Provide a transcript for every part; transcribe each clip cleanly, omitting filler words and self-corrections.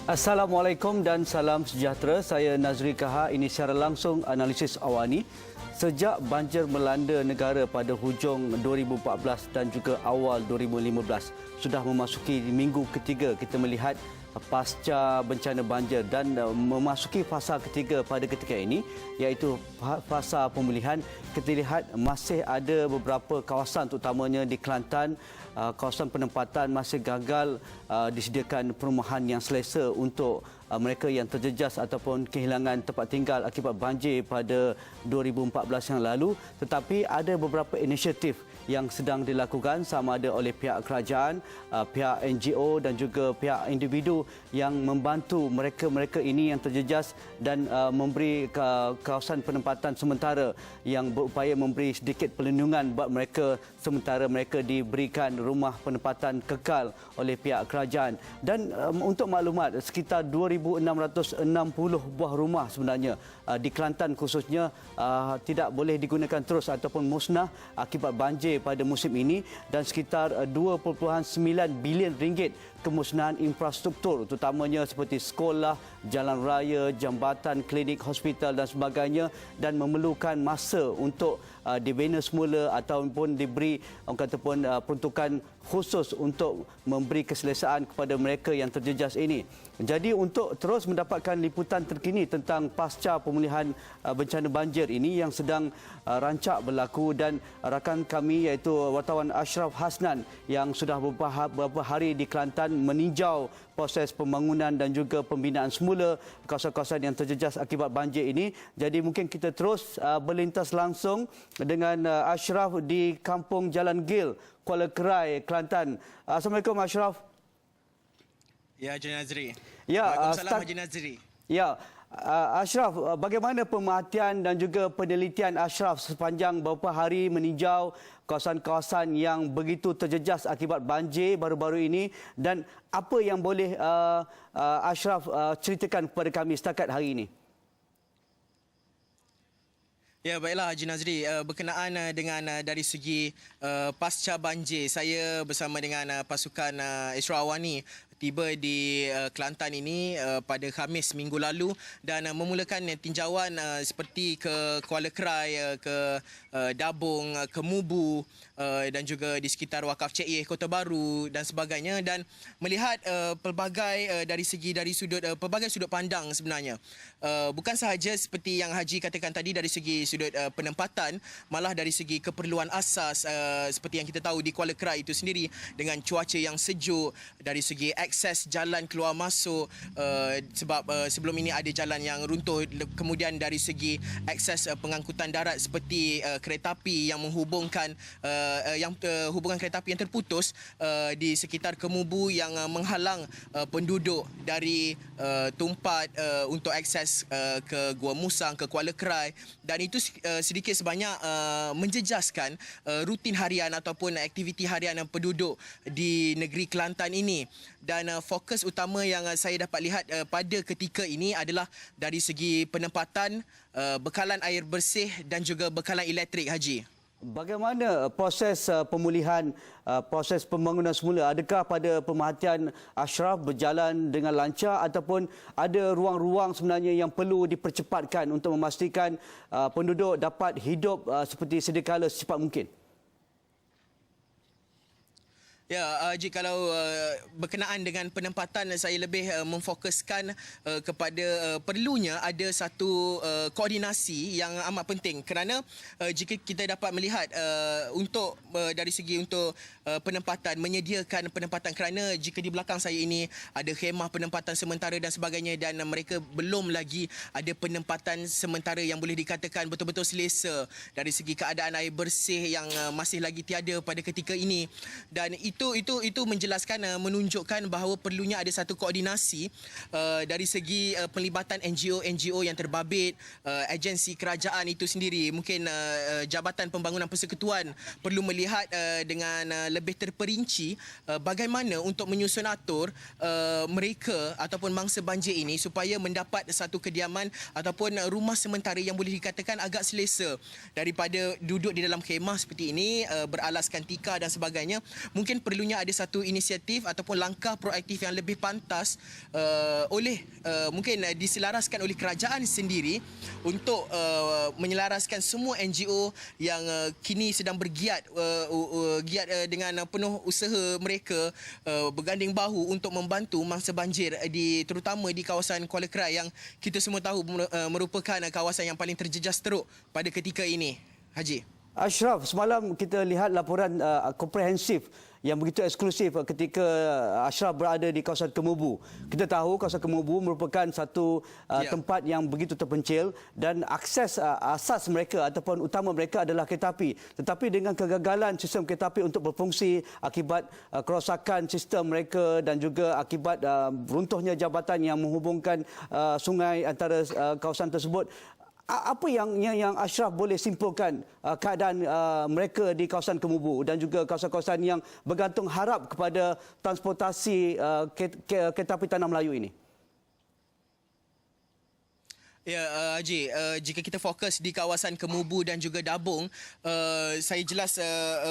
Assalamualaikum dan salam sejahtera. Saya Nazri Kaha. Ini secara langsung analisis awani. Sejak banjir melanda negara pada hujung 2014 dan juga awal 2015, sudah memasuki minggu ketiga kita melihat pasca bencana banjir dan memasuki fasa ketiga pada ketika ini, iaitu fasa pemulihan. Kita lihat masih ada beberapa kawasan, terutamanya di Kelantan, kawasan penempatan masih gagal disediakan perumahan yang selesa untuk mereka yang terjejas ataupun kehilangan tempat tinggal akibat banjir pada 2014 yang lalu. Tetapi ada beberapa inisiatif yang sedang dilakukan sama ada oleh pihak kerajaan, pihak NGO dan juga pihak individu yang membantu mereka-mereka ini yang terjejas dan memberi kawasan penempatan sementara yang berupaya memberi sedikit perlindungan buat mereka sementara mereka diberikan rumah penempatan kekal oleh pihak kerajaan. Dan untuk maklumat, sekitar 2,660 buah rumah sebenarnya di Kelantan khususnya tidak boleh digunakan terus ataupun musnah akibat banjir pada musim ini, dan sekitar 2.9 bilion ringgit kemusnahan infrastruktur terutamanya seperti sekolah, jalan raya, jambatan, klinik, hospital dan sebagainya, dan memerlukan masa untuk dibina semula ataupun diberi orang kata pun peruntukan khusus untuk memberi keselesaan kepada mereka yang terjejas ini. Jadi untuk terus mendapatkan liputan terkini tentang pasca pemulihan bencana banjir ini yang sedang rancak berlaku, dan rakan kami iaitu wartawan Ashraf Hasnan yang sudah beberapa hari di Kelantan meninjau proses pembangunan dan juga pembinaan semula kawasan-kawasan yang terjejas akibat banjir ini. Jadi mungkin kita terus berlintas langsung dengan Ashraf di Kampung Jalan Gil, Kuala Kerai, Kelantan. Assalamualaikum Ashraf. Ya, Haji Nazri. Ya, Waalaikumsalam Haji Nazri. Ya, Ashraf, bagaimana pemerhatian dan juga penelitian Ashraf sepanjang beberapa hari meninjau kawasan-kawasan yang begitu terjejas akibat banjir baru-baru ini, dan apa yang boleh Ashraf ceritakan kepada kami setakat hari ini? Ya, baiklah Haji Nazri, berkenaan dengan dari segi pasca banjir, saya bersama dengan pasukan Isra Awani tiba di Kelantan ini pada Khamis minggu lalu dan memulakan tinjauan seperti ke Kuala Kerai, ke Dabung, ke Mubu dan juga di sekitar Wakaf Cik Ye, Kota Baru dan sebagainya, dan melihat pelbagai dari sudut pelbagai sudut pandang sebenarnya. Bukan sahaja seperti yang Haji katakan tadi dari segi sudut penempatan, malah dari segi keperluan asas seperti yang kita tahu di Kuala Kerai itu sendiri dengan cuaca yang sejuk, dari segi akses jalan keluar masuk sebab sebelum ini ada jalan yang runtuh, kemudian dari segi akses pengangkutan darat seperti kereta api yang menghubungkan hubungan kereta api yang terputus di sekitar Kemubu yang menghalang penduduk dari Tumpat untuk akses ke Gua Musang, ke Kuala Kerai, dan itu sedikit sebanyak menjejaskan rutin harian ataupun aktiviti harian penduduk di negeri Kelantan ini. Dan fokus utama yang saya dapat lihat pada ketika ini adalah dari segi penempatan, bekalan air bersih dan juga bekalan elektrik, Haji. Bagaimana proses pemulihan, proses pembangunan semula? Adakah pada pemerhatian Ashraf berjalan dengan lancar ataupun ada ruang-ruang sebenarnya yang perlu dipercepatkan untuk memastikan penduduk dapat hidup seperti sedia kala secepat mungkin? Ya, Haji, kalau berkenaan dengan penempatan, saya lebih memfokuskan kepada perlunya ada satu koordinasi yang amat penting, kerana jika kita dapat melihat untuk dari segi untuk penempatan, menyediakan penempatan, kerana jika di belakang saya ini ada khemah penempatan sementara dan sebagainya, dan mereka belum lagi ada penempatan sementara yang boleh dikatakan betul-betul selesa dari segi keadaan air bersih yang masih lagi tiada pada ketika ini. Dan itu menjelaskan, menunjukkan bahawa perlunya ada satu koordinasi dari segi pelibatan NGO yang terbabit, agensi kerajaan itu sendiri. Mungkin Jabatan Pembangunan Persekutuan perlu melihat dengan lebih terperinci bagaimana untuk menyusun atur mereka ataupun mangsa banjir ini supaya mendapat satu kediaman ataupun rumah sementara yang boleh dikatakan agak selesa daripada duduk di dalam khemah seperti ini, beralaskan tikar dan sebagainya. Mungkin perlunya ada satu inisiatif ataupun langkah proaktif yang lebih pantas mungkin diselaraskan oleh kerajaan sendiri untuk menyelaraskan semua NGO yang kini sedang bergiat dengan penuh usaha mereka berganding bahu untuk membantu mangsa banjir terutama di kawasan Kuala Krai yang kita semua tahu merupakan kawasan yang paling terjejas teruk pada ketika ini. Haji. Ashraf, semalam kita lihat laporan komprehensif yang begitu eksklusif ketika Ashraf berada di kawasan Kemubu. Kita tahu kawasan Kemubu merupakan satu tempat yang begitu terpencil dan akses asas mereka ataupun utama mereka adalah kereta api. Tetapi dengan kegagalan sistem kereta api untuk berfungsi akibat kerosakan sistem mereka dan juga akibat runtuhnya jabatan yang menghubungkan sungai antara kawasan tersebut, apa yang Ashraf boleh simpulkan keadaan mereka di kawasan Kemubu dan juga kawasan-kawasan yang bergantung harap kepada transportasi kereta api tanah Melayu ini? Ya, Haji, jika kita fokus di kawasan Kemubu dan juga Dabung, saya jelas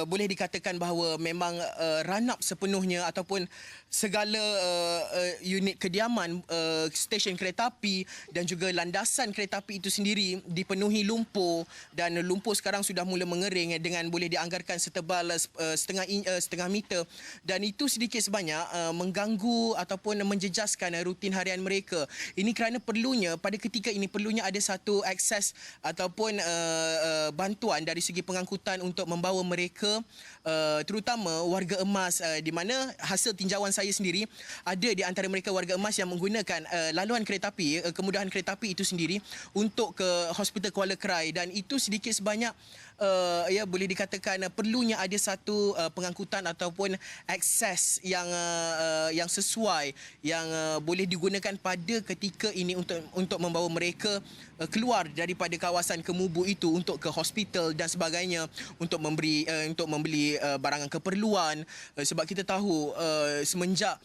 boleh dikatakan bahawa memang ranap sepenuhnya ataupun segala unit kediaman, stesen kereta api dan juga landasan kereta api itu sendiri dipenuhi lumpur, dan lumpur sekarang sudah mula mengering dengan boleh dianggarkan setebal setengah meter, dan itu sedikit sebanyak mengganggu ataupun menjejaskan rutin harian mereka. Ini kerana pada ketika ini perlunya ada satu akses ataupun bantuan dari segi pengangkutan untuk membawa mereka, terutama warga emas, di mana hasil tinjauan saya sendiri ada di antara mereka warga emas yang menggunakan laluan kereta api, kemudahan kereta api itu sendiri untuk ke Hospital Kuala Krai, dan itu sedikit sebanyak boleh dikatakan perlunya ada satu pengangkutan ataupun akses yang sesuai yang boleh digunakan pada ketika ini untuk membawa mereka keluar daripada kawasan Kemubu itu untuk ke hospital dan sebagainya, untuk membeli barangan keperluan, sebab kita tahu semenjak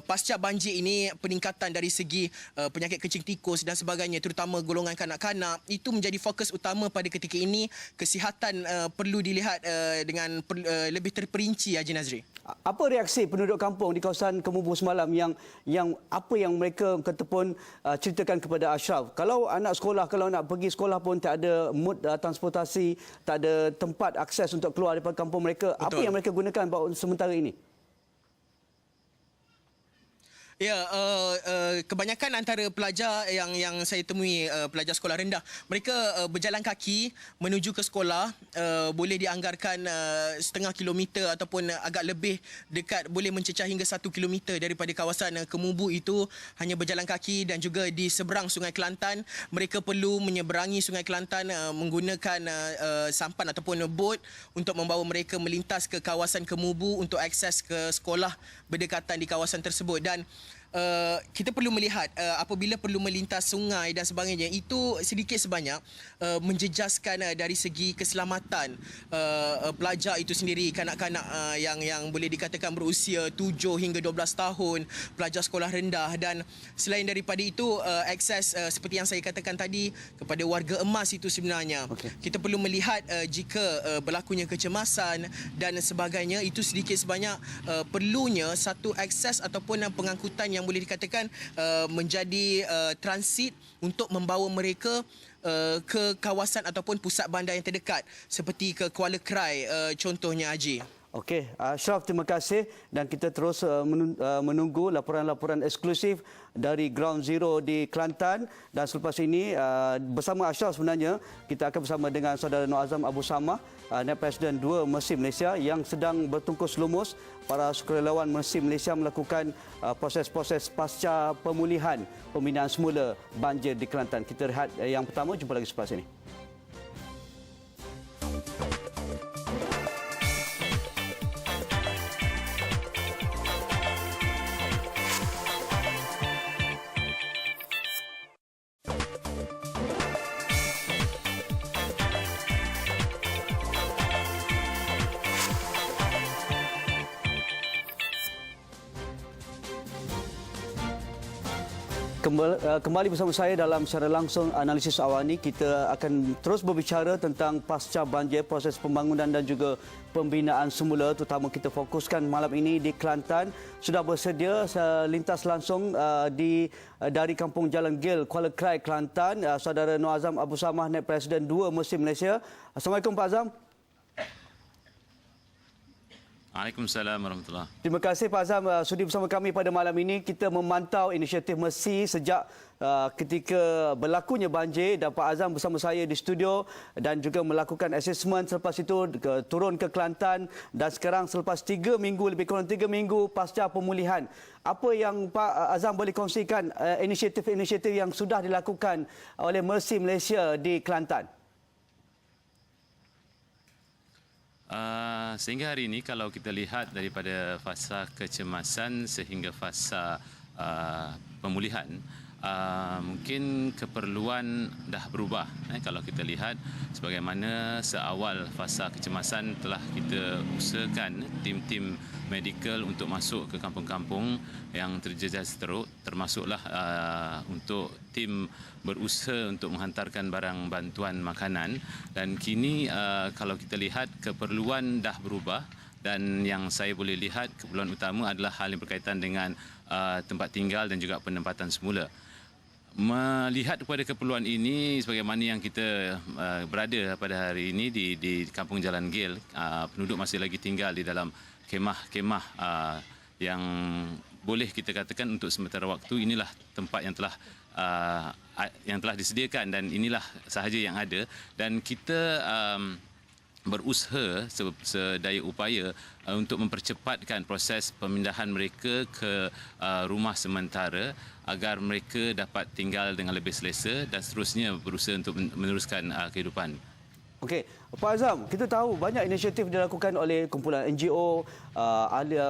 pasca banjir ini peningkatan dari segi penyakit kencing tikus dan sebagainya, terutama golongan kanak-kanak, itu menjadi fokus utama pada ketika ini. Kesihatan perlu dilihat dengan lebih terperinci, Haji Nazri. Apa reaksi penduduk kampung di kawasan Kemubu semalam yang apa yang mereka kata pun ceritakan kepada Ashraf? Kalau anak sekolah, kalau nak pergi sekolah pun tak ada mood transportasi, tak ada tempat akses untuk keluar daripada kampung mereka. Betul. Apa yang mereka gunakan sementara ini? Ya, kebanyakan antara pelajar yang saya temui, pelajar sekolah rendah, mereka berjalan kaki menuju ke sekolah, boleh dianggarkan setengah kilometer ataupun agak lebih dekat, boleh mencecah hingga 1 kilometer daripada kawasan Kemubu itu hanya berjalan kaki, dan juga di seberang Sungai Kelantan, mereka perlu menyeberangi Sungai Kelantan menggunakan sampan ataupun bot untuk membawa mereka melintas ke kawasan Kemubu untuk akses ke sekolah berdekatan di kawasan tersebut. Dan kita perlu melihat apabila perlu melintas sungai dan sebagainya, itu sedikit sebanyak menjejaskan dari segi keselamatan pelajar itu sendiri, kanak-kanak yang boleh dikatakan berusia 7 hingga 12 tahun, pelajar sekolah rendah. Dan selain daripada itu, akses seperti yang saya katakan tadi kepada warga emas itu sebenarnya. Kita perlu melihat jika berlakunya kecemasan dan sebagainya, itu sedikit sebanyak perlunya satu akses ataupun pengangkutan yang boleh dikatakan menjadi transit untuk membawa mereka ke kawasan ataupun pusat bandar yang terdekat seperti ke Kuala Krai contohnya, Haji. Okey, Ashraf, terima kasih, dan kita terus menunggu laporan-laporan eksklusif dari Ground Zero di Kelantan. Dan selepas ini bersama Ashraf sebenarnya kita akan bersama dengan saudara Nur Azam Abu Samah, Naib Presiden 2 Mercy Malaysia, yang sedang bertungkus lumus para sukarelawan Mercy Malaysia melakukan proses-proses pasca pemulihan pembinaan semula banjir di Kelantan. Kita lihat yang pertama, jumpa lagi selepas ini. Kembali bersama saya dalam secara langsung analisis awal ini. Kita akan terus berbicara tentang pasca banjir, proses pembangunan dan juga pembinaan semula, terutama kita fokuskan malam ini di Kelantan. Sudah bersedia lintas langsung dari Kampung Jalan Gil, Kuala Krai, Kelantan, saudara Nur Azam Abu Samah, Naib Presiden 2 Musi Malaysia. Assalamualaikum Pak Azam. Waalaikumsalam warahmatullahi. Terima kasih Pak Azam sudi bersama kami pada malam ini. Kita memantau inisiatif Mercy sejak ketika berlakunya banjir, dan Pak Azam bersama saya di studio dan juga melakukan asesmen, selepas itu turun ke Kelantan, dan sekarang selepas 3 minggu, lebih kurang 3 minggu pasca pemulihan. Apa yang Pak Azam boleh kongsikan inisiatif-inisiatif yang sudah dilakukan oleh Mercy Malaysia di Kelantan? Sehingga hari ini kalau kita lihat daripada fasa kecemasan sehingga fasa pemulihan, mungkin keperluan dah berubah. Kalau kita lihat sebagaimana seawal fasa kecemasan telah kita usahakan tim-tim medikal untuk masuk ke kampung-kampung yang terjejas teruk, termasuklah untuk tim berusaha untuk menghantarkan barang bantuan makanan. Dan kini kalau kita lihat keperluan dah berubah, dan yang saya boleh lihat keperluan utama adalah hal yang berkaitan dengan tempat tinggal dan juga penempatan semula. Melihat kepada keperluan ini, sebagaimana yang kita berada pada hari ini di Kampung Jalan Gil, penduduk masih lagi tinggal di dalam kemah-kemah yang boleh kita katakan untuk sementara waktu inilah tempat yang telah disediakan, dan inilah sahaja yang ada, dan kita berusaha sedaya upaya untuk mempercepatkan proses pemindahan mereka ke rumah sementara agar mereka dapat tinggal dengan lebih selesa dan seterusnya berusaha untuk meneruskan kehidupan. Okey, Pak Azam, kita tahu banyak inisiatif dilakukan oleh kumpulan NGO,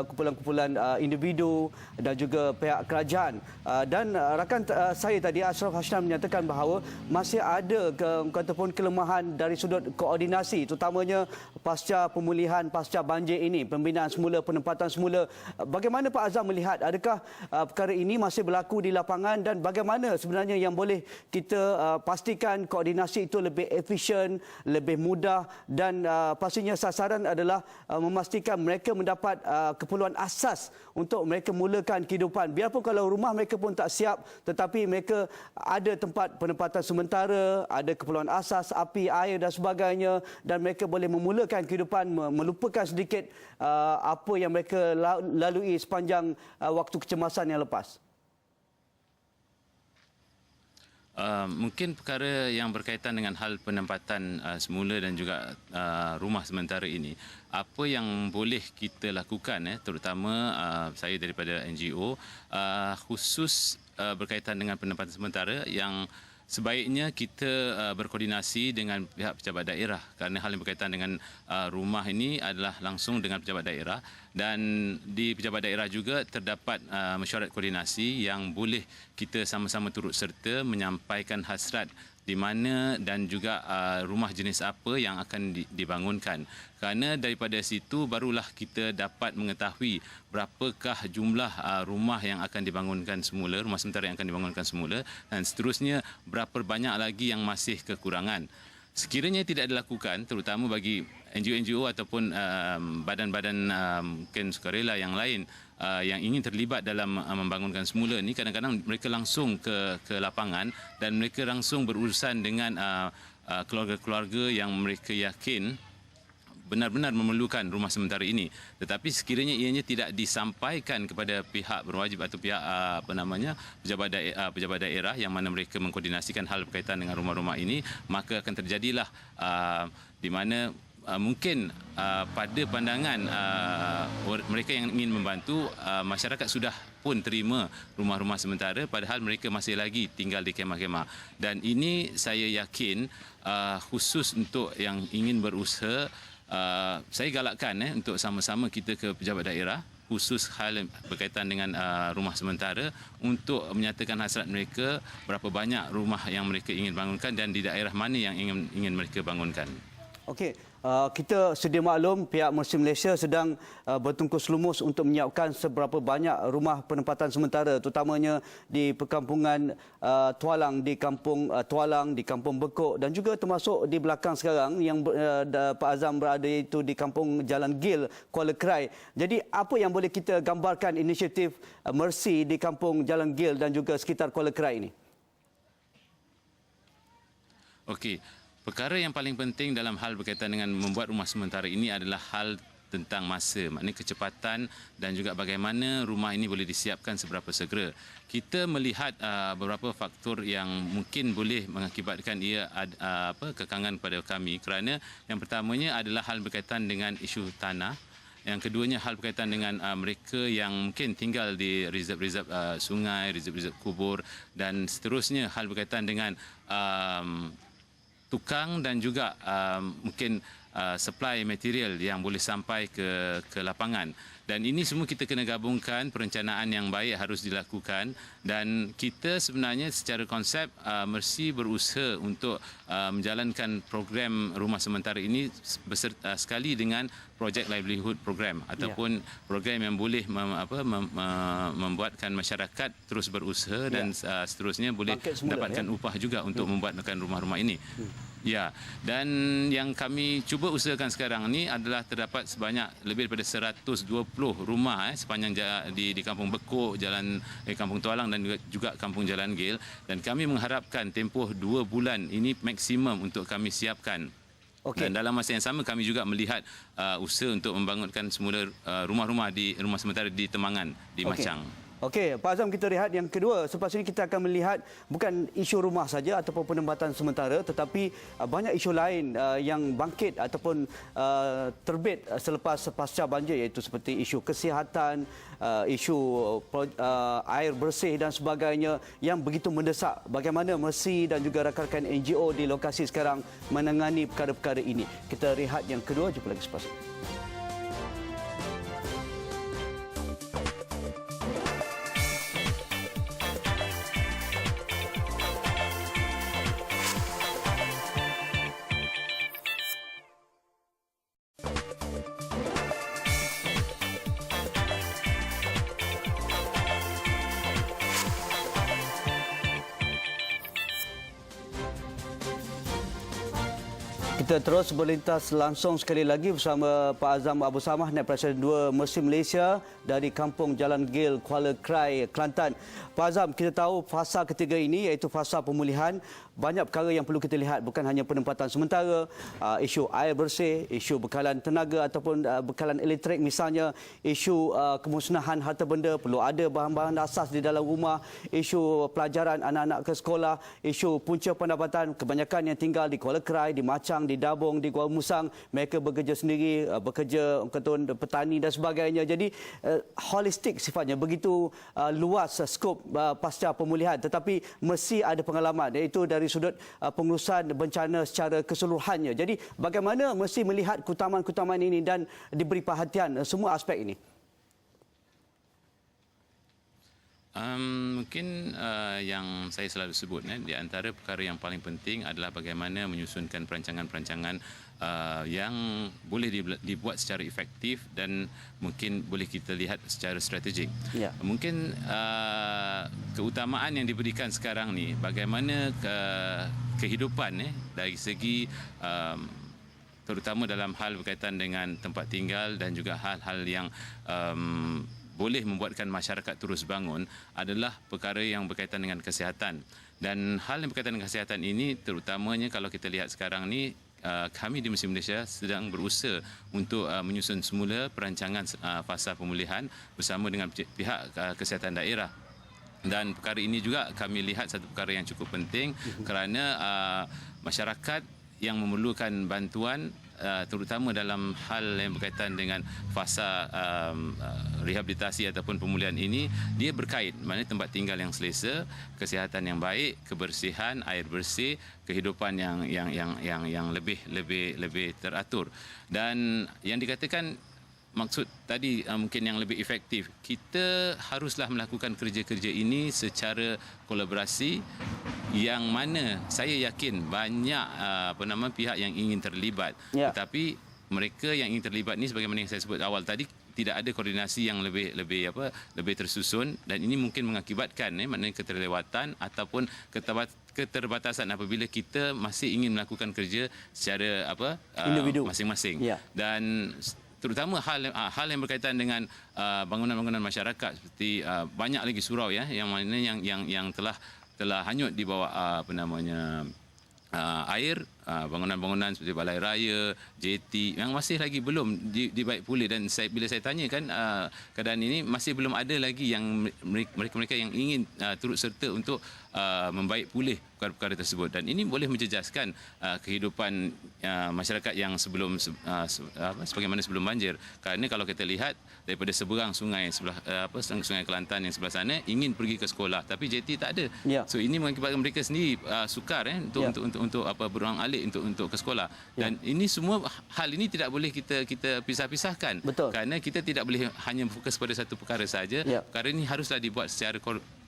kumpulan-kumpulan individu dan juga pihak kerajaan. Dan rakan saya tadi, Ashraf Hasham, menyatakan bahawa masih ada ataupun kelemahan dari sudut koordinasi, terutamanya pasca pemulihan, pasca banjir ini, pembinaan semula, penempatan semula. Bagaimana Pak Azam melihat, adakah perkara ini masih berlaku di lapangan, dan bagaimana sebenarnya yang boleh kita pastikan koordinasi itu lebih efisien, lebih mudah, dan pastinya sasaran adalah memastikan mereka mendapat keperluan asas untuk mereka mulakan kehidupan. Biarpun kalau rumah mereka pun tak siap, tetapi mereka ada tempat penempatan sementara, ada keperluan asas, api, air dan sebagainya, dan mereka boleh memulakan kehidupan, melupakan sedikit apa yang mereka lalui sepanjang waktu kecemasan yang lepas. Mungkin perkara yang berkaitan dengan hal penempatan semula dan juga rumah sementara ini, apa yang boleh kita lakukan, terutama saya daripada NGO, khusus berkaitan dengan penempatan sementara, yang sebaiknya kita berkoordinasi dengan pihak pejabat daerah, kerana hal yang berkaitan dengan rumah ini adalah langsung dengan pejabat daerah, dan di pejabat daerah juga terdapat mesyuarat koordinasi yang boleh kita sama-sama turut serta menyampaikan hasrat di mana dan juga rumah jenis apa yang akan dibangunkan. Kerana daripada situ barulah kita dapat mengetahui berapakah jumlah rumah yang akan dibangunkan semula, rumah sementara yang akan dibangunkan semula, dan seterusnya berapa banyak lagi yang masih kekurangan. Sekiranya tidak dilakukan, terutama bagi NGO-NGO ataupun badan-badan mungkin sukarela yang lain yang ingin terlibat dalam membangunkan semula ni, kadang-kadang mereka langsung ke lapangan dan mereka langsung berurusan dengan keluarga-keluarga yang mereka yakin benar-benar memerlukan rumah sementara ini. Tetapi sekiranya ianya tidak disampaikan kepada pihak berwajib atau pihak pejabat daerah yang mana mereka mengkoordinasikan hal berkaitan dengan rumah-rumah ini, maka akan terjadilah di mana mungkin pada pandangan mereka yang ingin membantu, masyarakat sudah pun terima rumah-rumah sementara padahal mereka masih lagi tinggal di kemah-kemah. Dan ini saya yakin khusus untuk yang ingin berusaha, saya galakkan untuk sama-sama kita ke pejabat daerah, khusus hal berkaitan dengan rumah sementara, untuk menyatakan hasrat mereka berapa banyak rumah yang mereka ingin bangunkan dan di daerah mana yang ingin mereka bangunkan. Okey, Kita sedia maklum pihak Mercy Malaysia sedang bertungkus lumus untuk menyiapkan seberapa banyak rumah penempatan sementara, terutamanya di perkampungan Tualang, di kampung Tualang, di kampung Bekok dan juga termasuk di belakang sekarang yang Pak Azam berada, iaitu di kampung Jalan Gil, Kuala Krai. Jadi apa yang boleh kita gambarkan inisiatif Mercy di kampung Jalan Gil dan juga sekitar Kuala Krai ini? Okey. Perkara yang paling penting dalam hal berkaitan dengan membuat rumah sementara ini adalah hal tentang masa, maknanya kecepatan dan juga bagaimana rumah ini boleh disiapkan seberapa segera. Kita melihat beberapa faktor yang mungkin boleh mengakibatkan ia kekangan pada kami, kerana yang pertamanya adalah hal berkaitan dengan isu tanah. Yang keduanya hal berkaitan dengan mereka yang mungkin tinggal di reserve-reserve sungai, reserve-reserve kubur dan seterusnya hal berkaitan dengan tukang dan juga mungkin supply material yang boleh sampai ke lapangan. Dan ini semua kita kena gabungkan, perencanaan yang baik harus dilakukan dan kita sebenarnya secara konsep Mercy berusaha untuk menjalankan program rumah sementara ini sekali dengan projek livelihood program ataupun program yang boleh membuatkan masyarakat terus berusaha dan seterusnya boleh mendapatkan upah juga untuk membuatkan rumah-rumah ini. Ya, dan yang kami cuba usahakan sekarang ni adalah terdapat sebanyak lebih daripada 120 rumah sepanjang di Kampung Bekok, Kampung Tualang dan juga Kampung Jalan Gil, dan kami mengharapkan tempoh 2 bulan ini maksimum untuk kami siapkan. Okay. Dan dalam masa yang sama kami juga melihat usaha untuk membangunkan semula rumah sementara di Temangan, di Machang. Okey, Pak Azam, kita lihat yang kedua. Selepas ini kita akan melihat bukan isu rumah saja ataupun penempatan sementara, tetapi banyak isu lain yang bangkit ataupun terbit selepas pasca banjir, iaitu seperti isu kesihatan, isu air bersih dan sebagainya yang begitu mendesak. Bagaimana Mercy dan juga rakan-rakan NGO di lokasi sekarang menangani perkara-perkara ini. Kita lihat yang kedua, jumpa lagi selepas ini. Kita terus berlintas langsung sekali lagi bersama Pak Azam Abu Samah, Naib Presiden 2 Mercy Malaysia dari Kampung Jalan Gil, Kuala Krai, Kelantan. Pak Azam, kita tahu fasa ketiga ini iaitu fasa pemulihan. Banyak perkara yang perlu kita lihat, bukan hanya penempatan sementara, isu air bersih, isu bekalan tenaga ataupun bekalan elektrik misalnya, isu kemusnahan harta benda, perlu ada bahan-bahan asas di dalam rumah, isu pelajaran anak-anak ke sekolah, isu punca pendapatan, kebanyakan yang tinggal di Kuala Krai, di Machang, di Dabong, di Kuala Musang, mereka bekerja sendiri, bekerja petani dan sebagainya. Jadi holistik sifatnya, begitu luas skop pasca pemulihan. Tetapi Mercy ada pengalaman, iaitu dari sudut pengurusan bencana secara keseluruhannya. Jadi bagaimana Mercy melihat keutamaan-keutamaan ini dan diberi perhatian semua aspek ini? Mungkin yang saya selalu sebut, di antara perkara yang paling penting adalah bagaimana menyusunkan perancangan-perancangan yang boleh dibuat secara efektif dan mungkin boleh kita lihat secara strategik. Ya. Mungkin keutamaan yang diberikan sekarang ni, bagaimana kehidupan dari segi terutama dalam hal berkaitan dengan tempat tinggal dan juga hal-hal yang boleh membuatkan masyarakat terus bangun adalah perkara yang berkaitan dengan kesihatan. Dan hal yang berkaitan dengan kesihatan ini terutamanya kalau kita lihat sekarang ni, kami di Mercy Malaysia sedang berusaha untuk menyusun semula perancangan fasa pemulihan bersama dengan pihak kesihatan daerah. Dan perkara ini juga kami lihat satu perkara yang cukup penting kerana masyarakat yang memerlukan bantuan terutama dalam hal yang berkaitan dengan fasa rehabilitasi ataupun pemulihan ini, dia berkait maknanya tempat tinggal yang selesa, kesihatan yang baik, kebersihan, air bersih, kehidupan yang lebih teratur. Dan yang dikatakan maksud tadi mungkin yang lebih efektif, kita haruslah melakukan kerja-kerja ini secara kolaborasi yang mana saya yakin banyak pihak yang ingin terlibat. Ya. Tetapi mereka yang ingin terlibat ni sebagaimana yang saya sebut awal tadi, tidak ada koordinasi yang lebih tersusun, dan ini mungkin mengakibatkan maknanya keterlewatan ataupun keterbatasan apabila kita masih ingin melakukan kerja secara individu masing-masing. Ya. Dan terutama hal yang berkaitan dengan bangunan-bangunan masyarakat seperti banyak lagi surau ya yang mana yang telah hanyut di bawah air, bangunan-bangunan seperti Balai Raya, JT yang masih lagi belum dibaik pulih, dan bila saya tanyakan keadaan ini masih belum ada lagi yang mereka yang ingin turut serta untuk membaik pulih perkara-perkara tersebut, dan ini boleh menjejaskan kehidupan masyarakat yang sebagaimana sebelum banjir. Kerana kalau kita lihat daripada seberang sungai Sungai Kelantan yang sebelah sana ingin pergi ke sekolah, tapi JT tak ada. Ya. So ini mengakibatkan mereka sendiri sukar untuk berulang alik untuk ke sekolah. Dan ini semua hal ini tidak boleh kita pisah-pisahkan. Betul. Kerana kita tidak boleh hanya fokus pada satu perkara saja. Ya. Perkara ini haruslah dibuat secara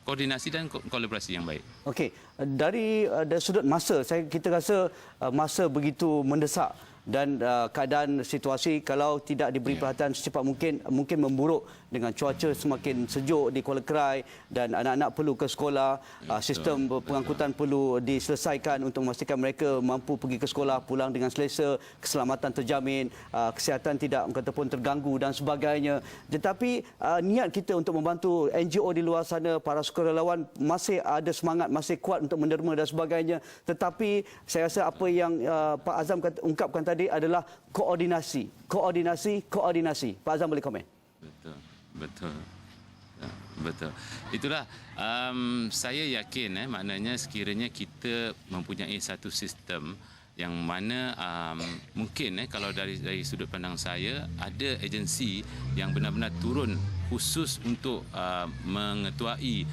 koordinasi dan kolaborasi yang baik. Okey, dari sudut masa, kita rasa masa begitu mendesak, dan keadaan situasi kalau tidak diberi perhatian secepat mungkin memburuk dengan cuaca semakin sejuk di Kuala Krai, dan anak-anak perlu ke sekolah, sistem pengangkutan perlu diselesaikan untuk memastikan mereka mampu pergi ke sekolah pulang dengan selesa, keselamatan terjamin, kesihatan tidak kata pun terganggu dan sebagainya. Tetapi niat kita untuk membantu NGO di luar sana, para sukarelawan masih ada semangat, masih kuat untuk menderma dan sebagainya. Tetapi saya rasa apa yang Pak Azam ungkapkan tadi adalah koordinasi. Pak Azam boleh komen? Betul. Itulah saya yakin maknanya sekiranya kita mempunyai satu sistem yang mana mungkin kalau dari sudut pandang saya ada agensi yang benar-benar turun khusus untuk mengetuai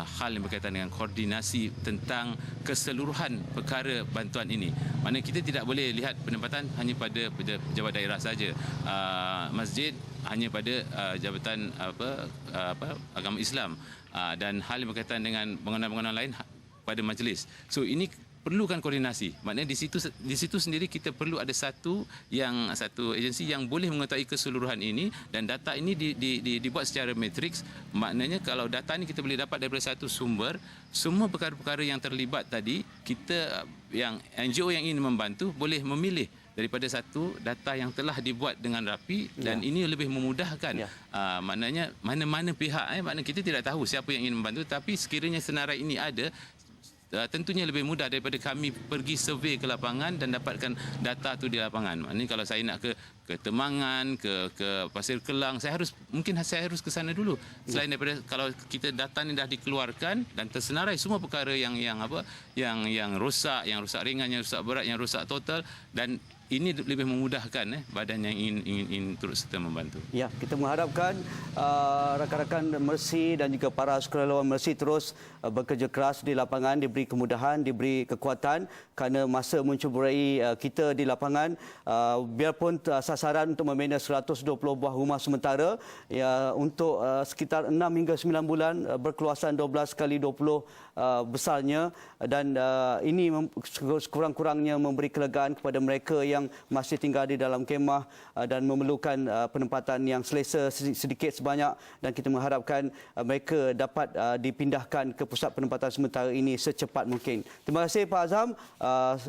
hal yang berkaitan dengan koordinasi tentang keseluruhan perkara bantuan ini. Mana kita tidak boleh lihat penempatan hanya pada pejabat daerah saja, masjid hanya pada jabatan agama Islam, dan hal yang berkaitan dengan bangunan-bangunan lain pada majlis. So ini perlukan koordinasi. Maknanya di situ sendiri kita perlu ada satu agensi yang boleh mengetahui keseluruhan ini, dan data ini dibuat secara matriks. Maknanya kalau data ini kita boleh dapat daripada satu sumber, semua perkara-perkara yang terlibat tadi, kita yang NGO yang ingin membantu boleh memilih daripada satu data yang telah dibuat dengan rapi, dan ini lebih memudahkan. Maknanya mana-mana pihak, maknanya kita tidak tahu siapa yang ingin membantu, tapi sekiranya senarai ini ada, tentunya lebih mudah daripada kami pergi survey ke lapangan dan dapatkan data tu di lapangan. Maknanya kalau saya nak ke Temangan, ke Pasir Kelang, saya harus ke sana dulu. Selain daripada kalau kita data ni dah dikeluarkan dan tersenarai semua perkara yang rosak, yang rosak ringan, yang rosak berat, yang rosak total, dan ini lebih memudahkan badan yang ingin turut serta membantu. Ya, kita mengharapkan rakan-rakan Mercy dan juga para sukarelawan Mercy terus bekerja keras di lapangan, diberi kemudahan, diberi kekuatan, kerana masa mencuburai kita di lapangan. Biarpun sasaran untuk membina 120 buah rumah sementara untuk sekitar 6 hingga 9 bulan, berkeluasan 12 kali 20 besarnya, dan ini sekurang-kurangnya memberi kelegaan kepada mereka yang masih tinggal di dalam kemah dan memerlukan penempatan yang selesa sedikit sebanyak, dan kita mengharapkan mereka dapat dipindahkan ke pusat penempatan sementara ini secepat mungkin. Terima kasih Pak Azam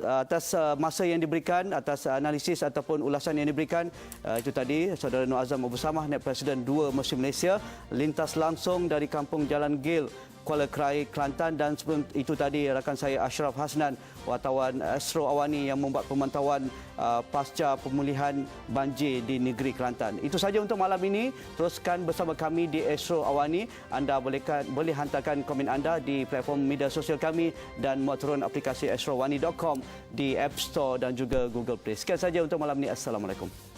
atas masa yang diberikan, atas analisis ataupun ulasan yang diberikan. Itu tadi Saudara Nur Azam Abu Samah, Naib Presiden 2 Mercy Malaysia, lintas langsung dari Kampung Jalan Gil, Kuala Krai, Kelantan, dan sebelum itu tadi rakan saya Ashraf Hasnan, wartawan Astro Awani yang membuat pemantauan pasca pemulihan banjir di negeri Kelantan. Itu saja untuk malam ini. Teruskan bersama kami di Astro Awani. Anda boleh hantarkan komen anda di platform media sosial kami dan muat turun aplikasi astroawani.com di App Store dan juga Google Play. Sekian saja untuk malam ini. Assalamualaikum.